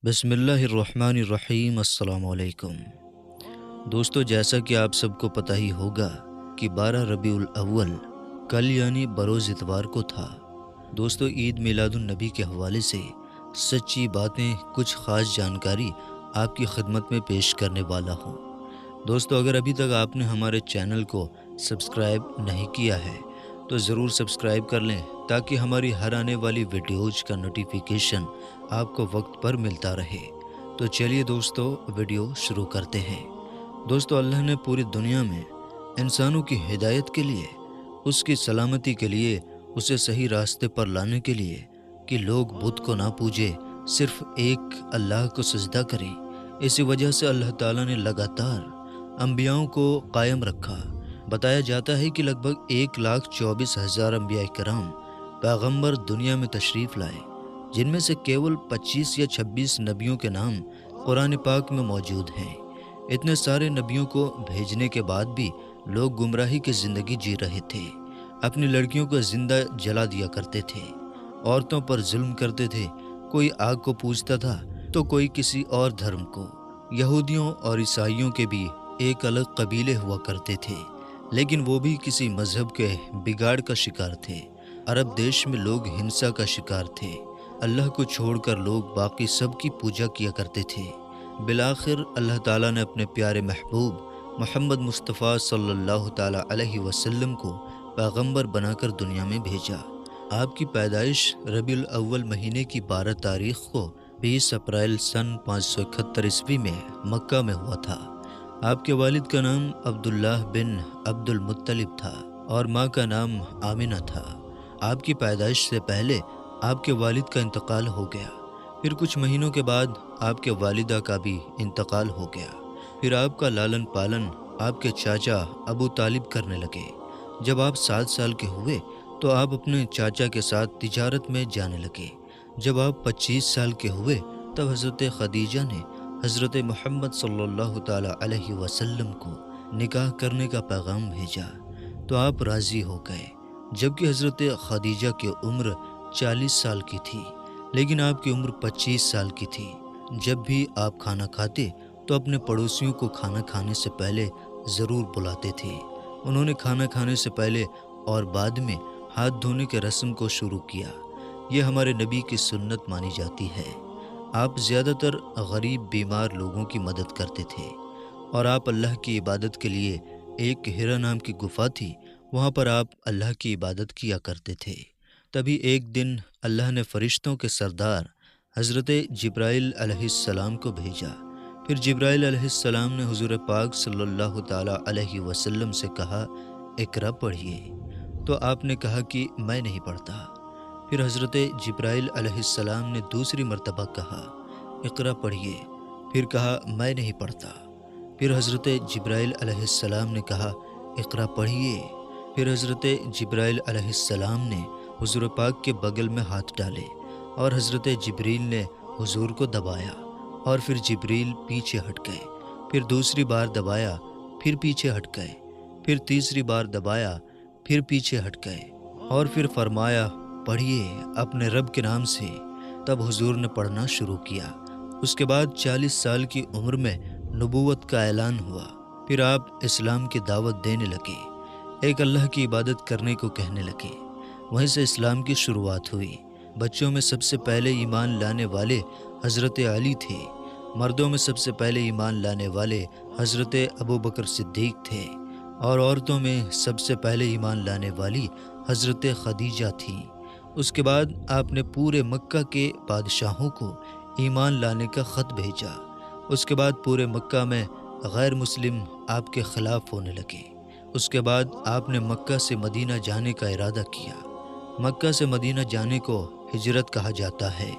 बिस्मिल्लाहिर्रहमानिर्रहीम। अस्सलाम वालेकुम। दोस्तों, जैसा कि आप सबको पता ही होगा कि 12 रबीउल अव्वल कल यानी बरोज़ इतवार को था। दोस्तों, ईद मिलादुन नबी के हवाले से सच्ची बातें, कुछ ख़ास जानकारी आपकी खिदमत में पेश करने वाला हूँ। दोस्तों, अगर अभी तक आपने हमारे चैनल को सब्सक्राइब नहीं किया है तो ज़रूर सब्सक्राइब कर लें ताकि हमारी हर आने वाली वीडियोज़ का नोटिफिकेशन आपको वक्त पर मिलता रहे। तो चलिए दोस्तों, वीडियो शुरू करते हैं। दोस्तों, अल्लाह ने पूरी दुनिया में इंसानों की हिदायत के लिए, उसकी सलामती के लिए, उसे सही रास्ते पर लाने के लिए कि लोग बुत को ना पूजे, सिर्फ एक अल्लाह को सजदा करें। इसी वजह से अल्लाह ताला ने लगातार अंबियाओं को कायम रखा। बताया जाता है कि लगभग 1,24,000 अंबिया कराम पैगंबर दुनिया में तशरीफ़ लाए, जिनमें से केवल 25 या 26 नबियों के नाम कुरान पाक में मौजूद हैं। इतने सारे नबियों को भेजने के बाद भी लोग गुमराही की ज़िंदगी जी रहे थे। अपनी लड़कियों को ज़िंदा जला दिया करते थे, औरतों पर जुल्म करते थे। कोई आग को पूजता था तो कोई किसी और धर्म को। यहूदियों और ईसाइयों के भी एक अलग कबीले हुआ करते थे, लेकिन वो भी किसी मजहब के बिगाड़ का शिकार थे। अरब देश में लोग हिंसा का शिकार थे। अल्लाह को छोड़कर लोग बाकी सब की पूजा किया करते थे। बिलाखिर अल्लाह ताला ने अपने प्यारे महबूब मोहम्मद मुस्तफ़ा सल्लल्लाहु ताला अलैहि वसल्लम को पैगंबर बनाकर दुनिया में भेजा। आपकी पैदाइश रबीउल अव्वल महीने की 12 तारीख को 20 अप्रैल सन 571 ईस्वी में मक्का में हुआ था। आपके वालिद का नाम अब्दुल्लाह बिन अब्दुल मुत्तलिब था और माँ का नाम आमिना था। आपकी पैदाइश से पहले आपके वालिद का इंतकाल हो गया। फिर कुछ महीनों के बाद आपके वालिदा का भी इंतकाल हो गया। फिर आपका लालन पालन आपके चाचा अबू तालिब करने लगे। जब आप 7 साल के हुए तो आप अपने चाचा के साथ तिजारत में जाने लगे। जब आप 25 साल के हुए तब हज़रत खदीजा ने हज़रत मोहम्मद सल्लल्लाहु ताला अलैहि वसल्लम को निकाह करने का पैगाम भेजा तो आप राज़ी हो गए। जबकि हज़रत खदीजा की उम्र 40 साल की थी, लेकिन आपकी उम्र 25 साल की थी। जब भी आप खाना खाते तो अपने पड़ोसियों को खाना खाने से पहले ज़रूर बुलाते थे। उन्होंने खाना खाने से पहले और बाद में हाथ धोने के रस्म को शुरू किया। ये हमारे नबी की सुन्नत मानी जाती है। आप ज़्यादातर गरीब बीमार लोगों की मदद करते थे और आप अल्लाह की इबादत के लिए, एक हिरा नाम की गुफा थी, वहाँ पर आप अल्लाह की इबादत किया करते थे। तभी एक दिन अल्लाह ने फ़रिश्तों के सरदार हज़रत जिब्राइल अलैहिस्सलाम को भेजा। फिर जिब्राइल अलैहिस्सलाम ने हुज़ूर पाक सल्लल्लाहु ताला अलैहि वसल्लम से कहा, इक़रा पढ़िए। तो आपने कहा कि मैं नहीं पढ़ता। फिर हज़रत जिब्राइल अलैहिस्सलाम ने दूसरी मर्तबा कहा, इक़रा पढ़िए। फिर कहा, मैं नहीं पढ़ता। फिर हज़रत जिब्राइल अलैहिस्सलाम ने कहा, इक़रा पढ़िए। फिर हज़रत जिब्राइल अलैहिस्सलाम ने हुज़ूर पाक के बगल में हाथ डाले और हज़रत जिब्रील ने हुज़ूर को दबाया और फिर जिब्रील पीछे हट गए। फिर दूसरी बार दबाया, फिर पीछे हट गए। फिर तीसरी बार दबाया, फिर पीछे हट गए और फिर फरमाया, पढ़िए अपने रब के नाम से। तब हुजूर ने पढ़ना शुरू किया। उसके बाद 40 साल की उम्र में नबूवत का ऐलान हुआ। फिर आप इस्लाम की दावत देने लगे, एक अल्लाह की इबादत करने को कहने लगे। वहीं से इस्लाम की शुरुआत हुई। बच्चों में सबसे पहले ईमान लाने वाले हज़रत अली थे। मर्दों में सबसे पहले ईमान लाने वाले हज़रत अबू बकर सिद्दीक थे और औरतों में सबसे पहले ईमान लाने वाली हज़रत खदीजा थी। उसके बाद आपने पूरे मक्का के बादशाहों को ईमान लाने का ख़त भेजा। उसके बाद पूरे मक्का में गैर मुस्लिम आपके ख़िलाफ़ होने लगे। उसके बाद आपने मक्का से मदीना जाने का इरादा किया। मक्का से मदीना जाने को हिजरत कहा जाता है।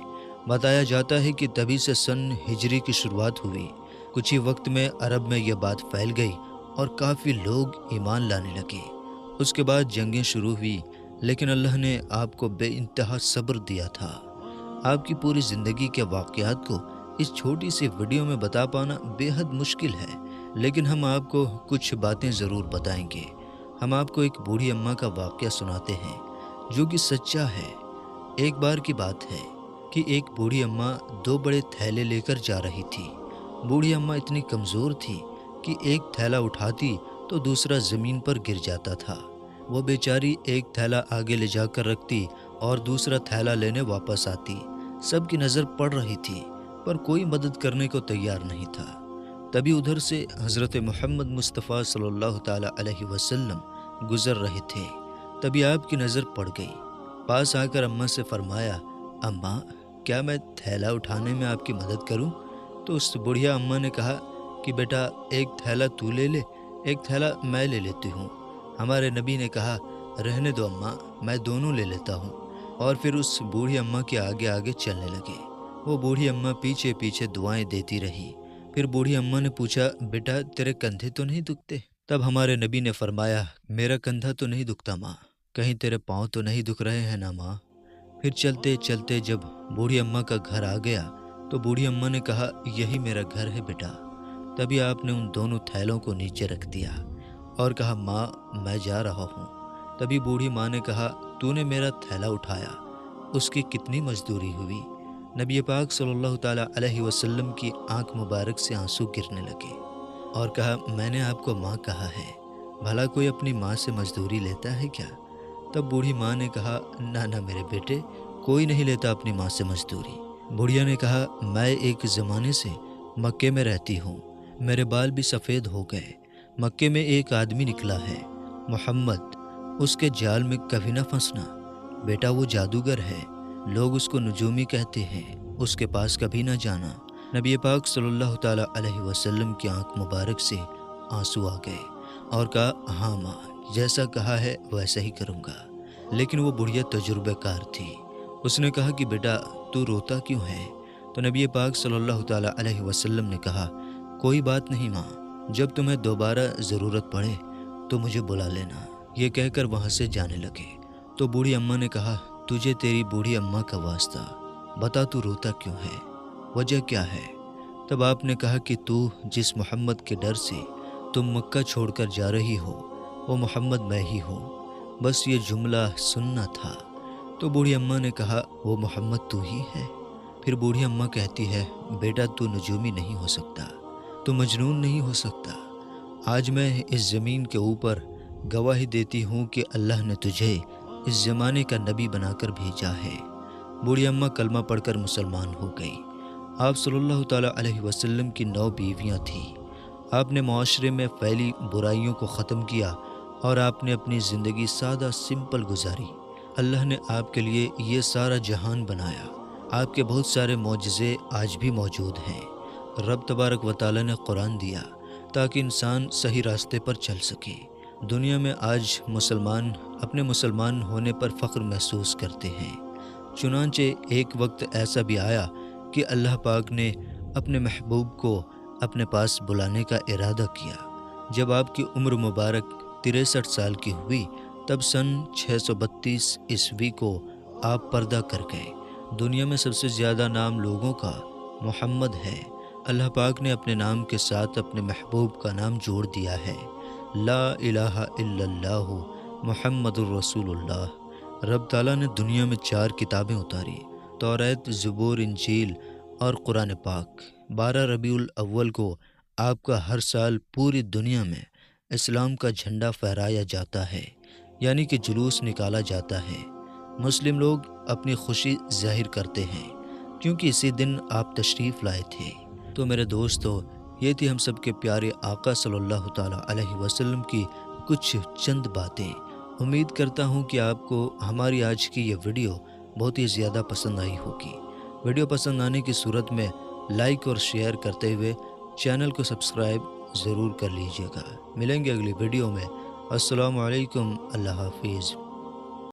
बताया जाता है कि तभी से सन हिजरी की शुरुआत हुई। कुछ ही वक्त में अरब में यह बात फैल गई और काफ़ी लोग ईमान लाने लगे। उसके बाद जंगें शुरू हुई, लेकिन अल्लाह ने आपको बेइंतहा सब्र दिया था। आपकी पूरी ज़िंदगी के वाक़यात को इस छोटी सी वीडियो में बता पाना बेहद मुश्किल है, लेकिन हम आपको कुछ बातें ज़रूर बताएंगे। हम आपको एक बूढ़ी अम्मा का वाक़या सुनाते हैं जो कि सच्चा है। एक बार की बात है کہ ایک بوڑھی اماں 2 بڑے تھیلے لے کر جا رہی تھی۔ بوڑھی اماں اتنی کمزور تھی کہ ایک تھیلا اٹھاتی تو دوسرا زمین پر گر جاتا تھا۔ وہ بیچاری ایک تھیلا آگے لے جا کر رکھتی اور دوسرا تھیلا لینے واپس آتی۔ سب کی نظر پڑ رہی تھی پر کوئی مدد کرنے کو تیار نہیں تھا۔ تبھی ادھر سے حضرت محمد مصطفیٰ صلی اللہ تعالیٰ علیہ وسلم گزر رہے تھے۔ تبھی آپ کی نظر پڑ گئی۔ پاس آ کر اماں سے فرمایا، اماں کیا میں تھیلا اٹھانے میں آپ کی مدد کروں؟ تو اس بڑھیا اماں نے کہا کہ بیٹا ایک تھیلا تو لے لے، ایک تھیلا میں لے لیتی ہوں۔ ہمارے نبی نے کہا رہنے دو اماں، میں دونوں لے لیتا ہوں، اور پھر اس بوڑھی اماں کے آگے آگے چلنے لگے۔ وہ بوڑھی اماں پیچھے پیچھے دعائیں دیتی رہی۔ پھر بوڑھی اماں نے پوچھا، بیٹا تیرے کندھے تو نہیں دکھتے؟ تب ہمارے نبی نے فرمایا، میرا کندھا تو نہیں دکھتا ماں، کہیں تیرے پاؤں تو نہیں دکھ رہے ہیں نا ماں؟ پھر چلتے چلتے جب بوڑھی اماں کا گھر آ گیا تو بوڑھی اماں نے کہا، یہی میرا گھر ہے بیٹا۔ تبھی آپ نے ان دونوں تھیلوں کو نیچے رکھ دیا اور کہا، ماں میں جا رہا ہوں۔ تبھی بوڑھی ماں نے کہا، تو نے میرا تھیلا اٹھایا، اس کی کتنی مزدوری ہوئی؟ نبی پاک صلی اللہ تعالیٰ علیہ وسلم کی آنکھ مبارک سے آنسو گرنے لگے اور کہا، میں نے آپ کو ماں کہا ہے، بھلا کوئی اپنی ماں سے مزدوری لیتا ہے کیا؟ تب بوڑھی ماں نے کہا، نہ میرے بیٹے، کوئی نہیں لیتا اپنی ماں سے مزدوری۔ بڑھیا نے کہا، میں ایک زمانے سے مکے میں رہتی ہوں، میرے بال بھی سفید ہو گئے۔ مکے میں ایک آدمی نکلا ہے محمد، اس کے جال میں کبھی نہ پھنسنا بیٹا، وہ جادوگر ہے، لوگ اس کو نجومی کہتے ہیں، اس کے پاس کبھی نہ جانا۔ نبی پاک صلی اللہ تعالیٰ علیہ وسلم کی آنکھ مبارک سے آنسو آ گئے اور کہا، ہاں ماں جیسا کہا ہے ویسا ہی کروں گا۔ لیکن وہ بڑھیا تجربہ کار تھی۔ اس نے کہا کہ بیٹا تو روتا کیوں ہے؟ تو نبی پاک صلی اللہ تعالیٰ علیہ وسلم نے کہا، کوئی بات نہیں ماں، جب تمہیں دوبارہ ضرورت پڑے تو مجھے بلا لینا۔ یہ کہہ کر وہاں سے جانے لگے تو بوڑھی اماں نے کہا، تجھے تیری بوڑھی اماں کا واسطہ، بتا تو روتا کیوں ہے، وجہ کیا ہے؟ تب آپ نے کہا کہ تو جس محمد کے ڈر سے تم مکہ چھوڑ کر جا رہی ہو وہ محمد میں ہی ہوں، بس یہ جملہ سننا تھا۔ تو بوڑھی اماں نے کہا، وہ محمد تو ہی ہے؟ پھر بوڑھی اماں کہتی ہے، بیٹا تو نجومی نہیں ہو سکتا، تو مجنون نہیں ہو سکتا۔ آج میں اس زمین کے اوپر گواہی دیتی ہوں کہ اللہ نے تجھے اس زمانے کا نبی بنا کر بھیجا ہے۔ بوڑھی اماں کلمہ پڑھ کر مسلمان ہو گئی۔ آپ صلی اللہ تعالیٰ علیہ وسلم کی 9 بیویاں تھیں۔ آپ نے معاشرے میں پھیلی برائیوں کو ختم کیا اور آپ نے اپنی زندگی سادہ سمپل گزاری۔ اللہ نے آپ کے لیے یہ سارا جہان بنایا۔ آپ کے بہت سارے معجزے آج بھی موجود ہیں۔ رب تبارک و تعالیٰ نے قرآن دیا تاکہ انسان صحیح راستے پر چل سکے۔ دنیا میں آج مسلمان اپنے مسلمان ہونے پر فخر محسوس کرتے ہیں۔ چنانچہ ایک وقت ایسا بھی آیا کہ اللہ پاک نے اپنے محبوب کو اپنے پاس بلانے کا ارادہ کیا۔ جب آپ کی عمر مبارک 63 سال کی ہوئی تب سن 632 عیسوی کو آپ پردہ کر گئے۔ دنیا میں سب سے زیادہ نام لوگوں کا محمد ہے۔ اللہ پاک نے اپنے نام کے ساتھ اپنے محبوب کا نام جوڑ دیا ہے، لا الہ الا اللہ محمد الرسول اللہ۔ رب تعالیٰ نے دنیا میں 4 کتابیں اتاری، توریت، زبور، انجیل اور قرآن پاک۔ 12 ربیع الاول کو آپ کا ہر سال پوری دنیا میں اسلام کا جھنڈا پھہرایا جاتا ہے، یعنی کہ جلوس نکالا جاتا ہے۔ مسلم لوگ اپنی خوشی ظاہر کرتے ہیں کیونکہ اسی دن آپ تشریف لائے تھے۔ تو میرے دوستو، یہ تھی ہم سب کے پیارے آقا صلی اللہ تعالیٰ علیہ وسلم کی کچھ چند باتیں۔ امید کرتا ہوں کہ آپ کو ہماری آج کی یہ ویڈیو بہت ہی زیادہ پسند آئی ہوگی۔ ویڈیو پسند آنے کی صورت میں لائک اور شیئر کرتے ہوئے چینل کو سبسکرائب ضرور کر لیجیے گا۔ ملیں گے اگلی ویڈیو میں۔ السلام علیکم، اللہ حافظ۔